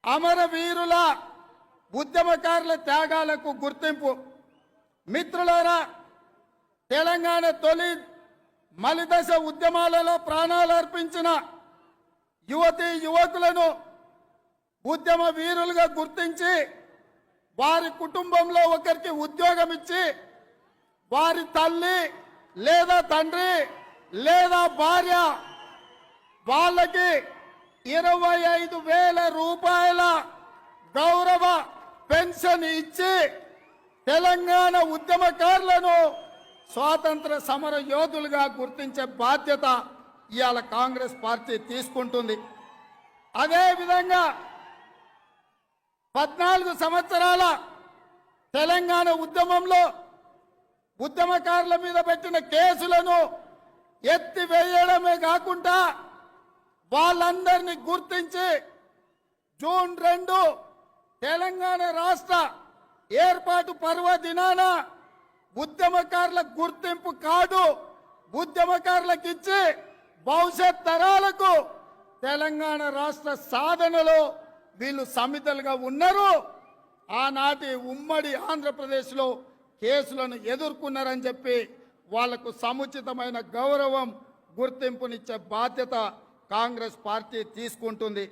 అమరవీరుల ఉద్యమకారుల త్యాగాలకు గుర్తింపు. మిత్రులారా, తెలంగాణ తొలి మలిదశ ఉద్యమాలలో ప్రాణాలు అర్పించిన యువతీ యువకులను ఉద్యమ వీరులుగా గుర్తించి వారి కుటుంబంలో ఒకరికి ఉద్యోగం ఇచ్చి వారి తల్లి లేదా తండ్రి లేదా భార్య వాళ్ళకి 25,000 రూపాయల గౌరవ పెన్షన్ ఇచ్చి తెలంగాణ ఉద్యమకారులను స్వాతంత్ర సమర యోధులుగా గుర్తించే బాధ్యత ఇవాళ కాంగ్రెస్ పార్టీ తీసుకుంటుంది. అదేవిధంగా 14 సంవత్సరాల తెలంగాణ ఉద్యమంలో ఉద్యమకారుల మీద పెట్టిన కేసులను ఎత్తివేయడమే కాకుండా వాళ్ళందరినీ గుర్తించి జూన్ 2 తెలంగాణ రాష్ట్ర ఏర్పాటు పర్వదినాన ఉద్యమకారుల గుర్తింపు కార్డు ఉద్యమకారులకు ఇచ్చి భవిష్యత్ తరాలకు తెలంగాణ రాష్ట్ర సాధనలో వీళ్ళు సమితలుగా ఉన్నారు. ఆనాటి ఉమ్మడి ఆంధ్రప్రదేశ్లో కేసులను ఎదుర్కొన్నారని చెప్పి వాళ్లకు సముచితమైన గౌరవం గుర్తింపునిచ్చే బాధ్యత కాంగ్రెస్ పార్టీ తీసుకుంటుంది.